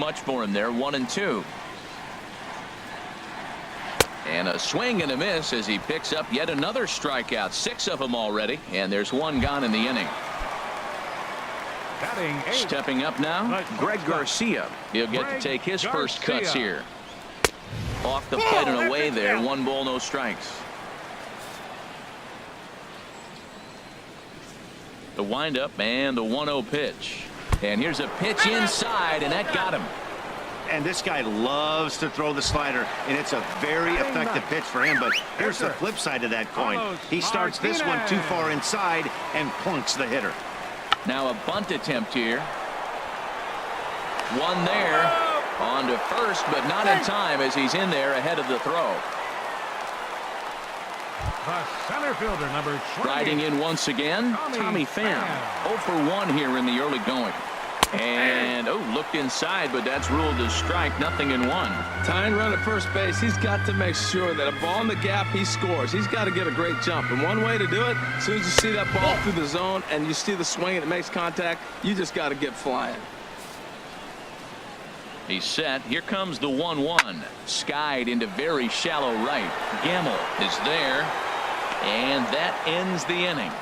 much for him there. 1-2. And a swing and a miss as he picks up yet another strikeout. 6 of them already, and there's 1 gone in the inning. Stepping up now, Greg Garcia. He'll get to take his first cuts here. Off the plate and away there. 1 ball, no strikes. The windup and the 1-0 pitch. And here's a pitch inside, and that got him. And this guy loves to throw the slider, and it's a very effective pitch for him. But here's the flip side of that coin. He starts this one too far inside and plunks the hitter. Now a bunt attempt here. 1 there. On to first, but not in time as he's in there ahead of the throw. The center fielder, number 20. Riding in once again, Tommy Pham. 0 for 1 here in the early going. And, looked inside, but that's ruled a strike. Nothing in 1. Tying run at first base, he's got to make sure that a ball in the gap, he scores. He's got to get a great jump. And one way to do it, as soon as you see that ball through the zone and you see the swing and it makes contact, you just got to get flying. He's set. Here comes the 1-1. Skied into very shallow right. Gamble is there. And that ends the inning.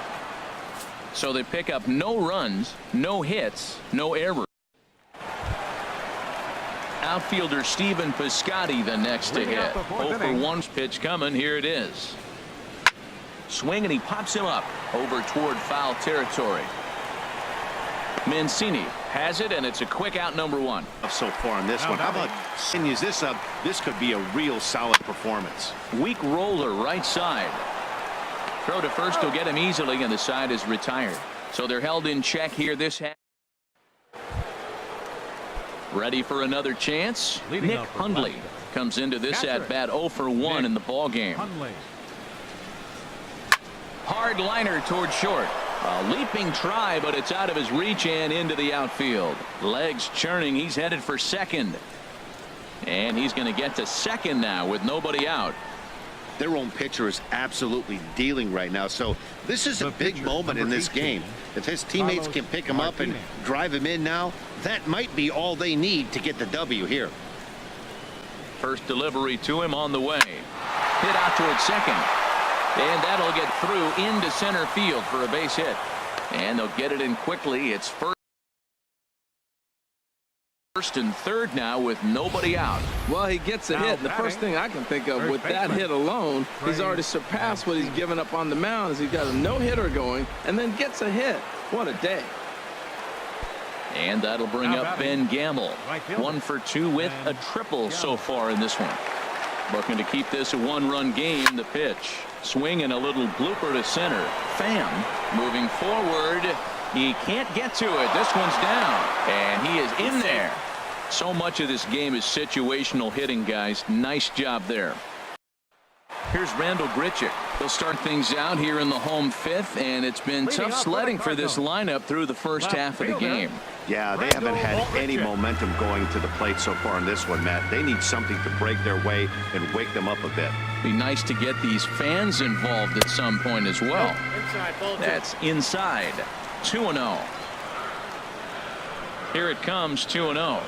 So they pick up no runs, no hits, no errors. Outfielder Stephen Piscotty the next to hit. 0 for 1 pitch coming. Here it is. Swing and he pops him up over toward foul territory. Mancini has it, and it's a quick out, number 1. So far on this one. How about continues this up? This could be a real solid performance. Weak roller right side. Throw to first will get him easily, and the side is retired. So they're held in check here this half. Ready for another chance. Nick Hundley comes into this at bat 0 for 1 in the ball game. Hard liner toward short. A leaping try, but it's out of his reach and into the outfield. Legs churning. He's headed for second. And he's going to get to second now with nobody out. Their own pitcher is absolutely dealing right now. So this is a big moment in this game. If his teammates can pick him up and drive him in now, that might be all they need to get the W here. First delivery to him on the way. Hit out toward second. And that'll get through into center field for a base hit. And they'll get it in quickly. It's first and third now with nobody out. Well, he gets a hit. And the first thing I can think of with that hit alone, he's already surpassed what he's given up on the mound as he's got a no-hitter going and then gets a hit. What a day. And that'll bring up Ben Gamble. 1 for 2 with a triple so far in this one. Looking to keep this a 1-run game. The pitch. Swing and a little blooper to center. Pham moving forward. He can't get to it. This one's down. And he is in there. So much of this game is situational hitting, guys. Nice job there. Here's Randall Grichuk. He'll start things out here in the home 5th, and it's been tough sledding for this lineup through the first half of the game. Yeah, they haven't had any momentum going to the plate so far in this one, Matt. They need something to break their way and wake them up a bit. Be nice to get these fans involved at some point as well. That's inside. 2-0. Here it comes, 2-0.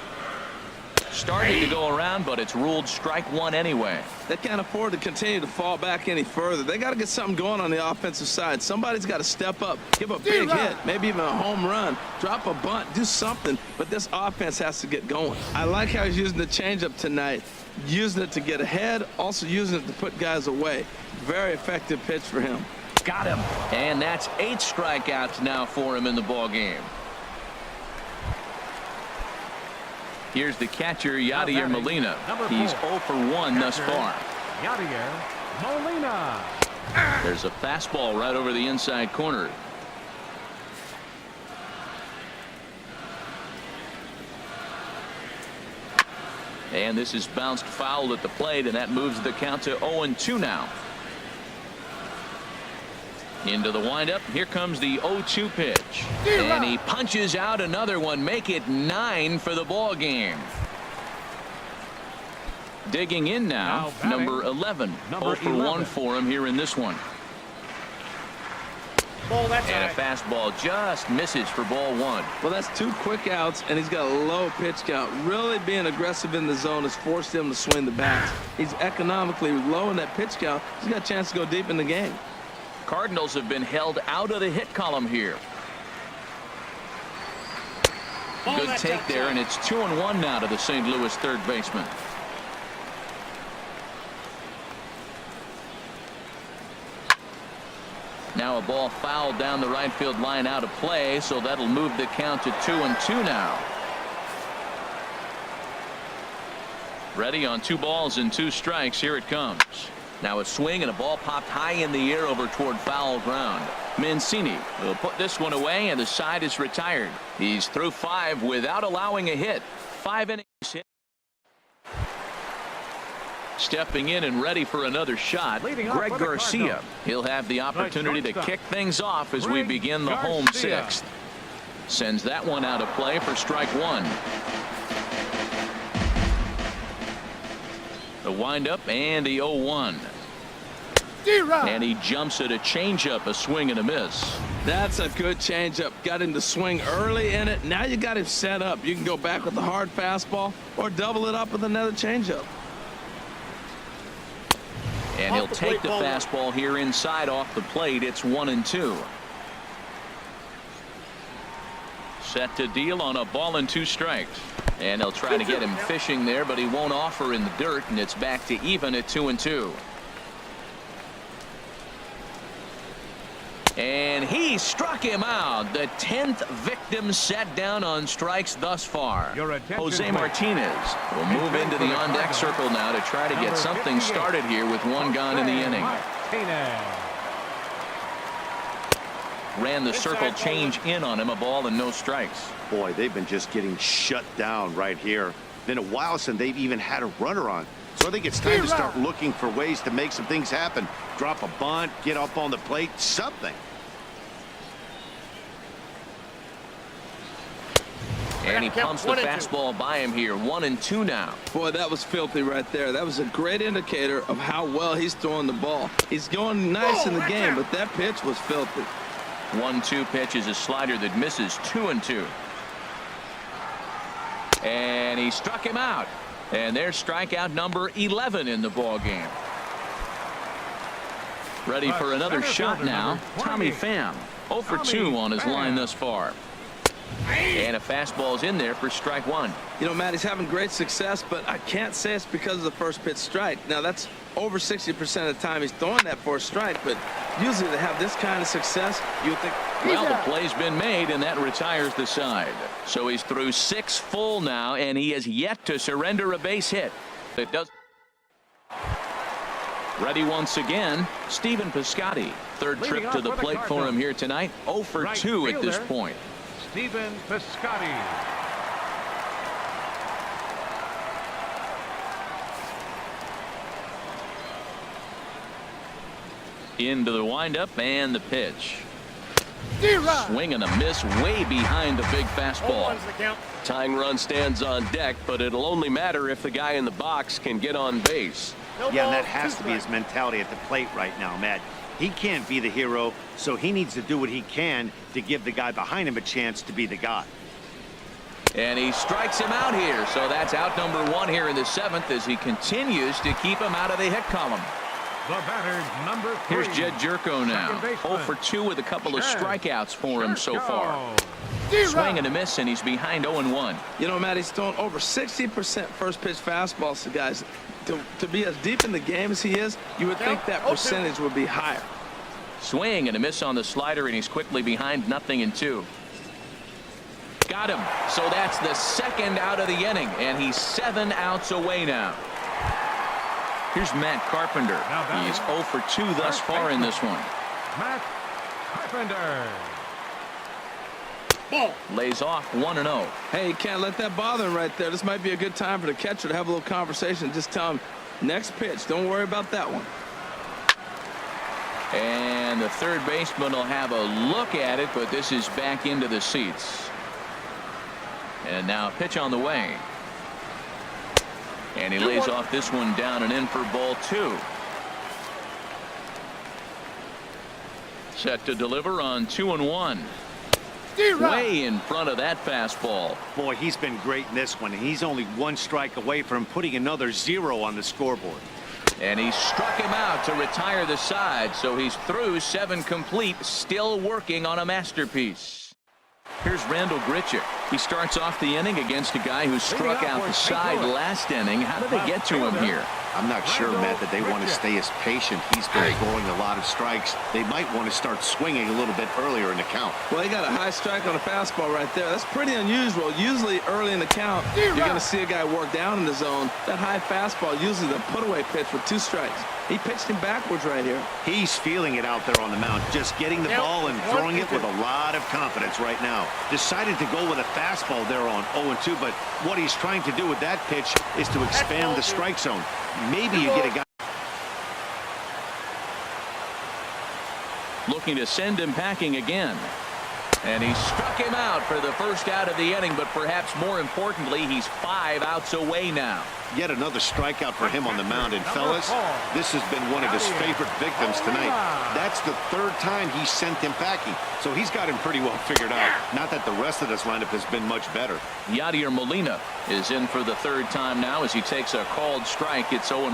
Starting to go around, but it's ruled strike 1 anyway. They can't afford to continue to fall back any further. They got to get something going on the offensive side. Somebody's got to step up, give a big hit, maybe even a home run, drop a bunt, do something. But this offense has to get going. I like how he's using the changeup tonight, using it to get ahead, also using it to put guys away. Very effective pitch for him. Got him. And that's 8 strikeouts now for him in the ball game. Here's the catcher, Yadier Molina. He's 0 for 1 thus far. Yadier Molina. There's a fastball right over the inside corner. And this is bounced foul at the plate, and that moves the count to 0-2 now. Into the windup. Here comes the 0-2 pitch. And he punches out another one. Make it 9 for the ball game. Digging in now number 11. 0 for 1 for him here in this one. And a fastball just misses for ball one. Well, that's 2 quick outs, and he's got a low pitch count. Really being aggressive in the zone has forced him to swing the bats. He's economically low in that pitch count. He's got a chance to go deep in the game. Cardinals have been held out of the hit column here. Good take there, and it's 2-1 now to the St. Louis third baseman. Now a ball fouled down the right field line out of play, so that'll move the count to 2-2 now. Ready on 2 balls and 2 strikes. Here it comes. Now a swing and a ball popped high in the air over toward foul ground. Mancini will put this one away, and the side is retired. He's through 5 without allowing a hit. 5 innings hit. Stepping in and ready for another shot, Greg Garcia. He'll have the opportunity to kick things off as we begin the home 6th. Sends that one out of play for strike 1. The windup and the 0-1. And he jumps at a changeup, a swing and a miss. That's a good changeup. Got him to swing early in it. Now you got him set up. You can go back with the hard fastball or double it up with another changeup. And he'll take the fastball here inside off the plate. It's 1-2. Set to deal on a ball and 2 strikes. And they'll try to get him fishing there, but he won't offer in the dirt, and it's back to even at 2-2. And he struck him out. The 10th victim set down on strikes thus far. Jose Martinez will move into the on-deck circle now to try to get something started here with 1 gone in the inning. Ran the circle change in on him, a ball and no strikes. Boy, they've been just getting shut down right here. Been a while since they've even had a runner on. So I think it's time to start looking for ways to make some things happen. Drop a bunt, get up on the plate, something. And he pumps the fastball by him here. 1-2 now. Boy, that was filthy right there. That was a great indicator of how well he's throwing the ball. He's going nice in the game, but that pitch was filthy. 1-2 pitch is a slider that misses. 2-2. And he struck him out. And there's strikeout number 11 in the ball game. Ready for another shot now. Tommy Pham. 0 for 2 on his line thus far. And a fastball's in there for strike 1. You know, Matt, he's having great success, but I can't say it's because of the first pitch strike. Now, that's over 60% of the time he's throwing that for a strike, but usually to have this kind of success, you would think, well, the play's been made, and that retires the side. So he's through 6 full now, and he has yet to surrender a base hit. It does. Ready once again, Stephen Piscotty. Third trip to the plate for him here tonight. 0 for 2 at this point. Stephen Piscotty. Into the windup and the pitch. Swing and a miss way behind the big fastball. Tying run stands on deck, but it'll only matter if the guy in the box can get on base. Yeah, and that has to be his mentality at the plate right now, Matt. He can't be the hero, so he needs to do what he can to give the guy behind him a chance to be the guy. And he strikes him out here, so that's out number 1 here in the 7th as he continues to keep him out of the hit column. The batter, number 3. Here's Jed Jerko now. 0 for 2 with a couple of strikeouts for him so far. Swing and a miss, and he's behind 0-1. You know, Matt, he's thrown over 60% first pitch fastballs to guys. To be as deep in the game as he is, you would think that percentage would be higher. Swing and a miss on the slider, and he's quickly behind 0-2. Got him. So that's the 2nd out of the inning, and he's 7 outs away now. Here's Matt Carpenter. He's 0 for 2 thus far in this one. Matt Carpenter. Lays off 1-0. Hey, you can't let that bother him right there. This might be a good time for the catcher to have a little conversation. Just tell him, next pitch, don't worry about that one. And the third baseman will have a look at it, but this is back into the seats. And now a pitch on the way. And he lays off this one down and in for ball 2. Set to deliver on 2-1. Way in front of that fastball. Boy, he's been great in this one. He's only one strike away from putting another 0 on the scoreboard. And he struck him out to retire the side, so he's through 7 complete, still working on a masterpiece. Here's Randall Grichuk. He starts off the inning against a guy who struck out the side last inning. How did they get to him here? I'm not sure, Matt, that they want to stay as patient. He's been throwing a lot of strikes. They might want to start swinging a little bit earlier in the count. Well, he got a high strike on a fastball right there. That's pretty unusual. Usually early in the count, you're going to see a guy work down in the zone. That high fastball, usually the put-away pitch with 2 strikes. He pitched him backwards right here. He's feeling it out there on the mound, just getting the ball and throwing it with a lot of confidence right now. Decided to go with a fastball there on 0-2, but what he's trying to do with that pitch is to expand the strike zone. Maybe you get a guy looking to send him packing again. And he struck him out for the first out of the inning, but perhaps more importantly, he's 5 outs away now. Yet another strikeout for him on the mound. And fellas, this has been one of his favorite victims tonight. That's the 3rd time he sent him packing, so he's got him pretty well figured out. Not that the rest of this lineup has been much better. Yadier Molina is in for the 3rd time now as he takes a called strike. It's 0-1.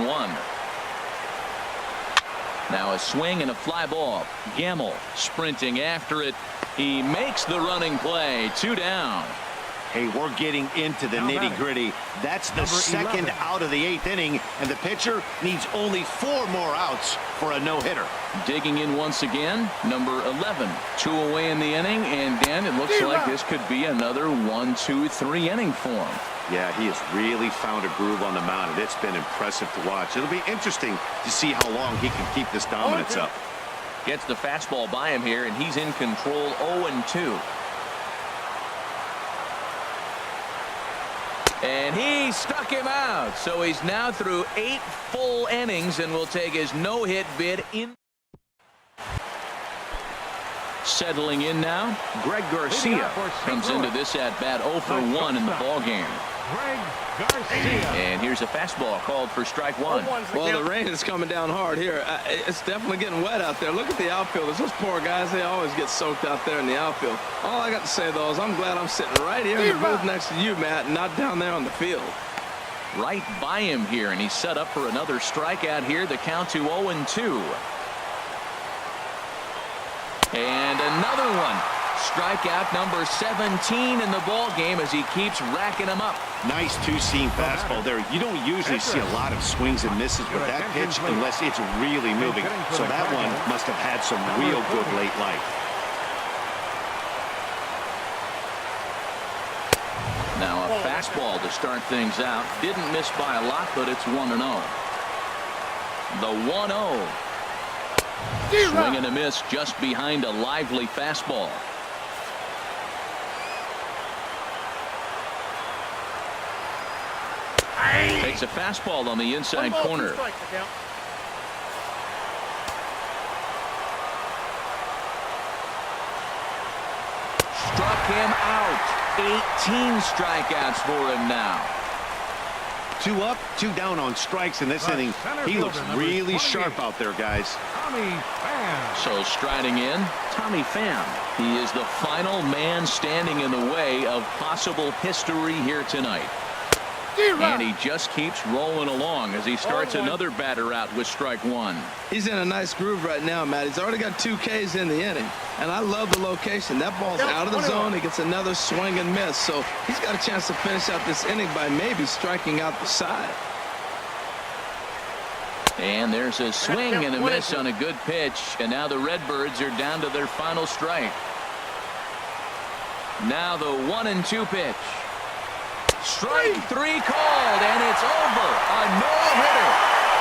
Now a swing and a fly ball. Gamble sprinting after it. He makes the running play. 2 down. Hey, we're getting into the nitty-gritty. That's the 2nd out of the 8th inning, and the pitcher needs only 4 more outs for a no-hitter. Digging in once again, number 11. 2 away in the inning, and Dan, it looks like this could be another 1-2-3 inning for him. Yeah, he has really found a groove on the mound, and it's been impressive to watch. It'll be interesting to see how long he can keep this dominance up. Gets the fastball by him here, and he's in control. 0-2. And he struck him out, so he's now through 8 full innings and will take his no-hit bid in. Settling in now, Greg Garcia comes into this at-bat 0 for 1 in the ballgame. Greg Garcia. And here's a fastball called for strike 1. Well, the rain is coming down hard here. It's definitely getting wet out there. Look at the outfielders. Those poor guys, they always get soaked out there in the outfield. All I got to say, though, is I'm glad I'm sitting right here in the booth next to you, Matt, and not down there on the field. Right by him here, and he's set up for another strikeout here. The count to 0-2. And another one. Strikeout number 17 in the ball game as he keeps racking them up. Nice 2-seam fastball there. You don't usually see a lot of swings and misses with that pitch unless it's really moving. So that one must have had some real good late life. Now a fastball to start things out. Didn't miss by a lot, but it's 1-0. The 1-0. Swing and a miss just behind a lively fastball. Takes a fastball on the inside corner. Struck him out. 18 strikeouts for him now. 2 up, 2 down on strikes in this inning. He looks really sharp out there, guys. Tommy Pham. So striding in, Tommy Pham. He is the final man standing in the way of possible history here tonight. And he just keeps rolling along as he starts another batter out with strike 1. He's in a nice groove right now, Matt. He's already got 2 Ks in the inning, and I love the location. That ball's out of the zone. He gets another swing and miss, so he's got a chance to finish out this inning by maybe striking out the side. And there's a swing and a miss on a good pitch, and now the Redbirds are down to their final strike. Now the 1-2 pitch. Strike 3 called, and it's over. A no-hitter.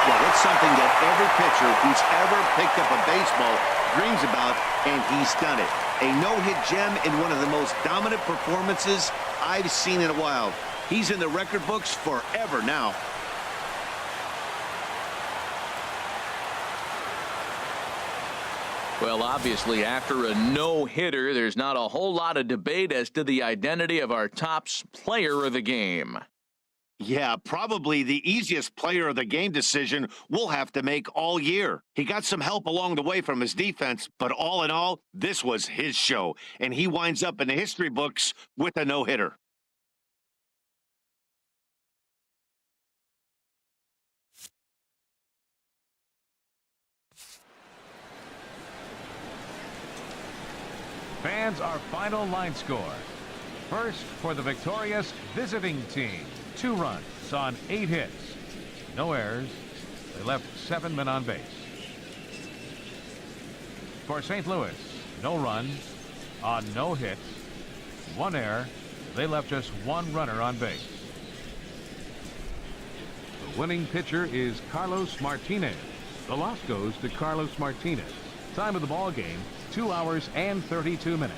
Well, it's something that every pitcher who's ever picked up a baseball dreams about, and he's done it. A no-hit gem in one of the most dominant performances I've seen in a while. He's in the record books forever now. Well, obviously, after a no-hitter, there's not a whole lot of debate as to the identity of our top player of the game. Yeah, probably the easiest player of the game decision we'll have to make all year. He got some help along the way from his defense, but all in all, this was his show, and he winds up in the history books with a no-hitter. Fans, our final line score. First, for the victorious visiting team, 2 runs on 8 hits. No errors. They left 7 men on base. For St. Louis, no runs on no hits. 1 error. They left just 1 runner on base. The winning pitcher is Carlos Martinez. The loss goes to Carlos Martinez. Time of the ball game, 2 hours and 32 minutes.